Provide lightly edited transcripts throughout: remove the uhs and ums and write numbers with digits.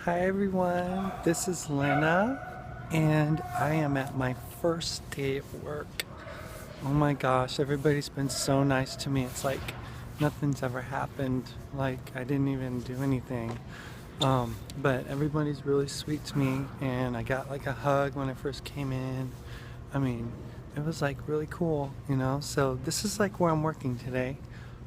Hi everyone, this is Lena and I am at my first day at work. Oh my gosh, everybody's been so nice to me. It's like nothing's ever happened, like I didn't even do anything. But everybody's really sweet to me and I got like a hug when I first came in. I mean, it was like really cool, you know? So this is like where I'm working today.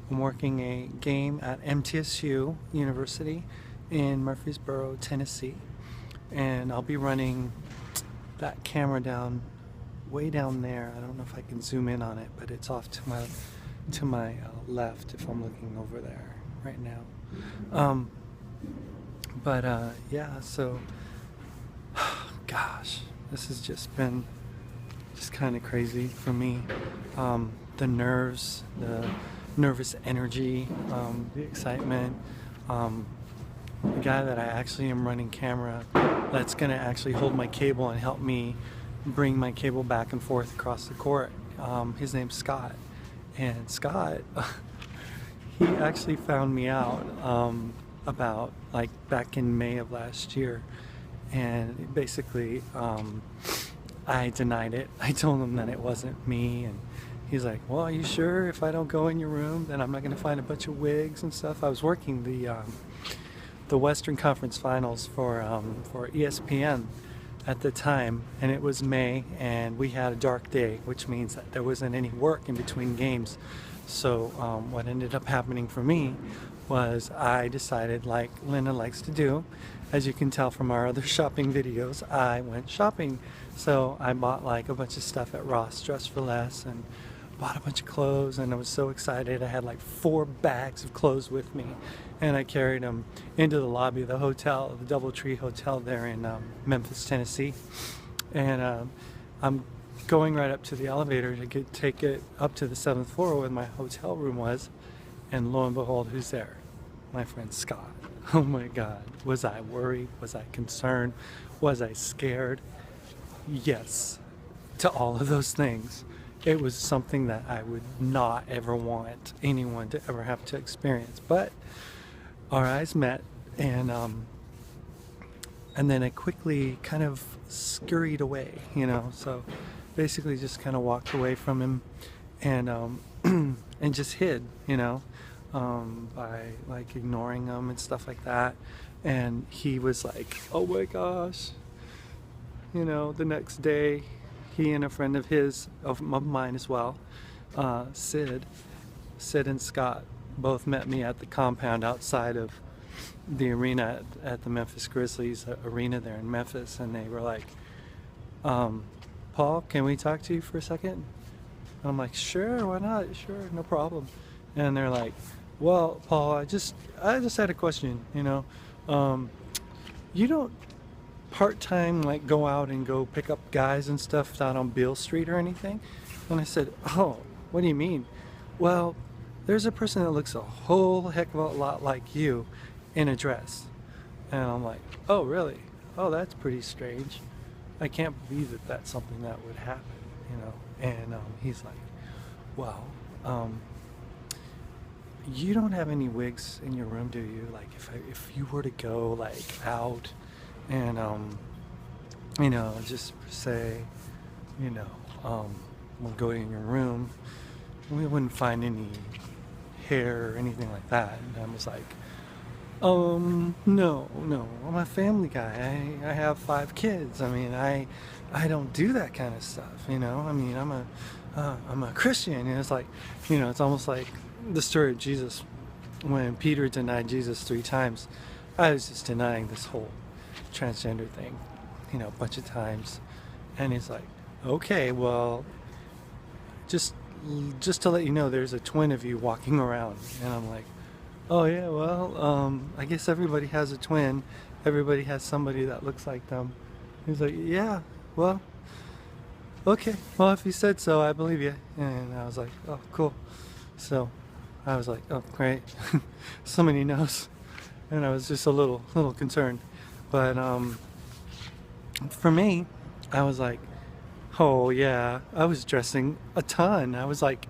I'm working a game at MTSU University in Murfreesboro, Tennessee, and I'll be running that camera down way down there. I don't know if I can zoom in on it, but it's off to my left if I'm looking over there right now. Yeah, so gosh, this has just been kind of crazy for me. The nerves, the nervous energy, the excitement. The guy that I actually am running camera that's gonna actually hold my cable and help me bring my cable back and forth across the court. His name's Scott, and Scott he actually found me out about like back in May of last year, and basically I denied it. I told him that it wasn't me, and he's like, well, are you sure if I don't go in your room then I'm not gonna find a bunch of wigs and stuff? I was working the Western Conference Finals for ESPN at the time, and it was May, and we had a dark day, which means that there wasn't any work in between games. So what ended up happening for me was I decided, like Linda likes to do, as you can tell from our other shopping videos, I went shopping. So I bought like a bunch of stuff at Ross Dress for Less and bought a bunch of clothes, and I was so excited. I had like 4 bags of clothes with me, and I carried them into the lobby of the hotel, the DoubleTree Hotel there in Memphis, Tennessee. And I'm going right up to the elevator to take it up to the 7th floor where my hotel room was, and lo and behold, who's there? My friend Scott. Oh my God, was I worried? Was I concerned? Was I scared? Yes, to all of those things. It was something that I would not ever want anyone to ever have to experience. But our eyes met, and then I quickly kind of scurried away, you know. So basically, just kind of walked away from him, and and just hid, you know, by like ignoring him and stuff like that. And he was like, "Oh my gosh," you know. The next day, he and a friend of his, of mine as well, Sid and Scott both met me at the compound outside of the arena at the Memphis Grizzlies arena there in Memphis, and they were like, Paul, can we talk to you for a second? And I'm like, sure, why not? Sure, no problem. And they're like, well, Paul, I just had a question, you know. You don't part-time like go out and go pick up guys and stuff out on Beale Street or anything? And I said, oh, what do you mean? Well, there's a person that looks a whole heck of a lot like you in a dress. And I'm like, oh really? Oh, that's pretty strange. I can't believe that that's something that would happen, you know. And he's like, well, you don't have any wigs in your room, do you? Like if you were to go like out and you know, just say, you know, we'll go in your room, we wouldn't find any hair or anything like that. And I was like, no, I'm a family guy. I have 5 kids. I mean, I don't do that kind of stuff, you know. I mean, I'm a Christian, and it's like, you know, it's almost like the story of Jesus when Peter denied Jesus 3 times. I was just denying this whole transgender thing, you know, a bunch of times. And he's like, okay, well, just to let you know, there's a twin of you walking around. And I'm like, oh yeah, well, I guess everybody has a twin. Everybody has somebody that looks like them. He's like, yeah, well, okay, well, if you said so, I believe you. And I was like, oh, cool. So I was like, oh, great. Somebody knows. And I was just a little concerned. But for me, I was like, oh yeah, I was dressing a ton. I was like,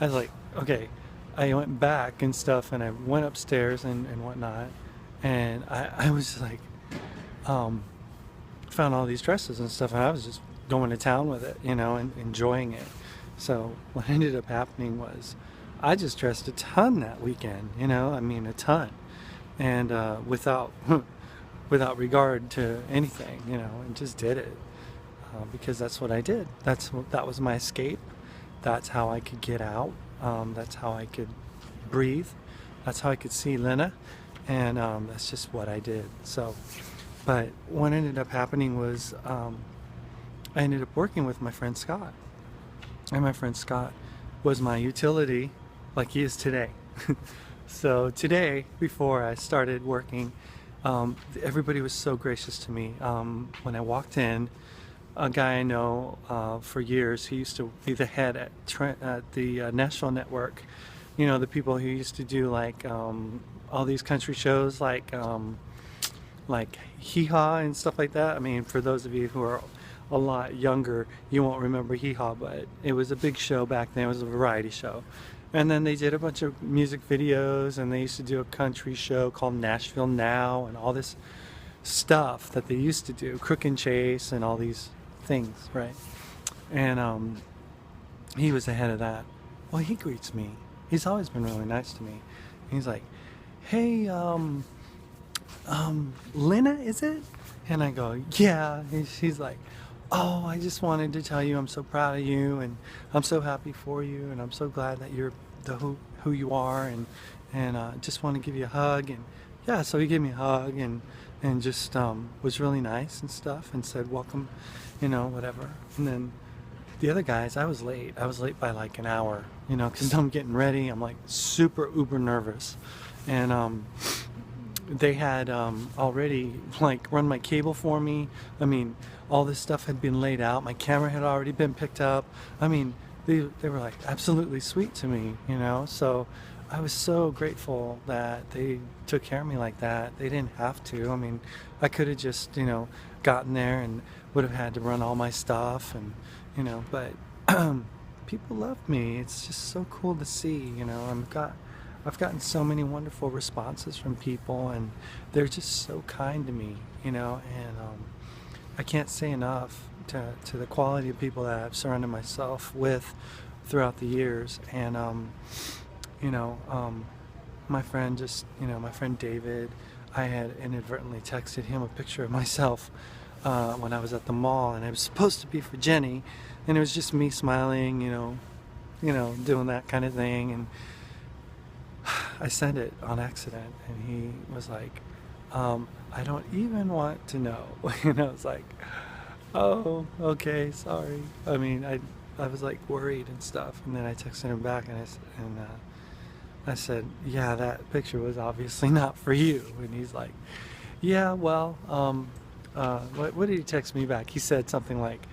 okay. I went back and stuff, and I went upstairs and whatnot, and I was like, um, found all these dresses and stuff, and I was just going to town with it, and enjoying it. So what ended up happening was I just dressed a ton that weekend, I mean a ton, and without without regard to anything, and just did it because that's what I did. That was my escape. That's how I could get out. That's how I could breathe. That's how I could see Lena, and that's just what I did. So, but what ended up happening was I ended up working with my friend Scott, and my friend Scott was my utility, like he is today. So today, before I started working, everybody was so gracious to me. When I walked in, a guy I know for years, he used to be the head at the National Network. The people who used to do like all these country shows like Hee Haw and stuff like that. I mean, for those of you who are a lot younger, you won't remember Hee Haw, but it was a big show back then. It was a variety show. And then they did a bunch of music videos, and they used to do a country show called Nashville Now and all this stuff that they used to do, Crook and Chase and all these things, right? And he was the head of that. Well, he greets me. He's always been really nice to me. He's like, "Hey, Lena, is it?" And I go, "Yeah." He's like, "Oh, I just wanted to tell you I'm so proud of you, and I'm so happy for you, and I'm so glad that you're who you are, and just want to give you a hug." And yeah, so he gave me a hug and just was really nice and stuff, and said welcome, whatever. And then the other guys, I was late. I was late by like an hour, because I'm getting ready. I'm like super uber nervous, and they had already like run my cable for me. I mean, all this stuff had been laid out. My camera had already been picked up. I mean, they were like absolutely sweet to me, So I was so grateful that they took care of me like that. They didn't have to. I mean, I could have just, gotten there and would have had to run all my stuff and, but people love me. It's just so cool to see, I've gotten so many wonderful responses from people, and they're just so kind to me, and I can't say enough to the quality of people that I've surrounded myself with throughout the years. And my friend my friend David, I had inadvertently texted him a picture of myself when I was at the mall, and it was supposed to be for Jenny, and it was just me smiling, doing that kind of thing, and I sent it on accident, and he was like, "I don't even want to know." And I was like, "Oh, okay, sorry." I mean, I was like worried and stuff, and then I texted him back, and I said, "Yeah, that picture was obviously not for you." And he's like, "Yeah, well, what did he text me back? He said something like,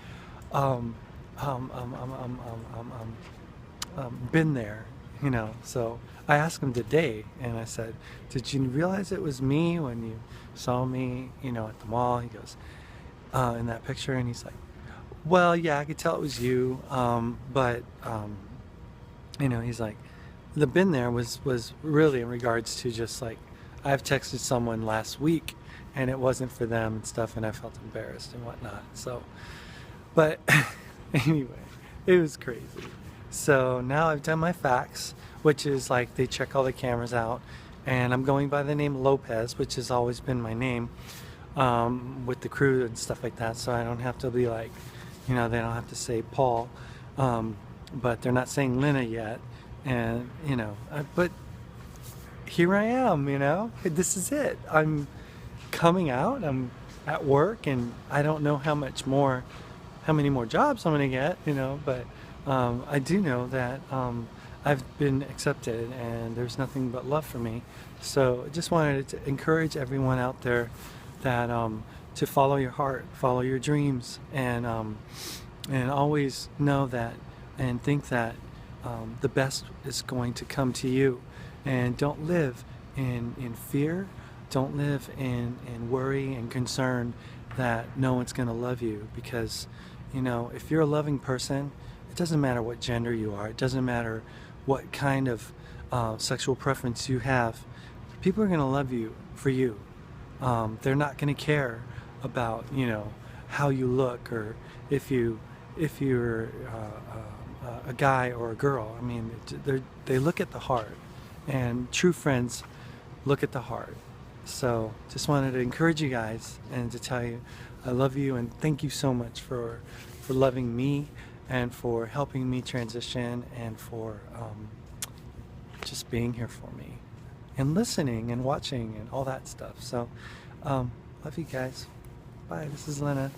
um, um, um, um, um, um, um, been there, So I asked him today, and I said, "Did you realize it was me when you saw me, at the mall?" He goes, "In that picture," and he's like, "Well, yeah, I could tell it was you, but he's like, the been there was really in regards to just like I've texted someone last week, and it wasn't for them and stuff, and I felt embarrassed and whatnot." So, but anyway, it was crazy. So now I've done my fax, which is like they check all the cameras out, and I'm going by the name Lopez, which has always been my name with the crew and stuff like that. So I don't have to be like, they don't have to say Paul, but they're not saying Lena yet, and but here I am. This is it. I'm coming out. I'm at work, and I don't know how many more jobs I'm gonna get, but I do know that I've been accepted, and there's nothing but love for me. So I just wanted to encourage everyone out there that to follow your heart, follow your dreams, and always know that and think that the best is going to come to you. And don't live in fear. Don't live in worry and concern that no one's going to love you, because if you're a loving person, it doesn't matter what gender you are. It doesn't matter what kind of sexual preference you have. People are going to love you for you. They're not going to care about, you know, how you look, or if you're a guy or a girl. I mean, they look at the heart, and true friends look at the heart. So just wanted to encourage you guys and to tell you I love you, and thank you so much for loving me and for helping me transition, and for just being here for me and listening and watching and all that stuff. So love you guys. Bye. This is Lena.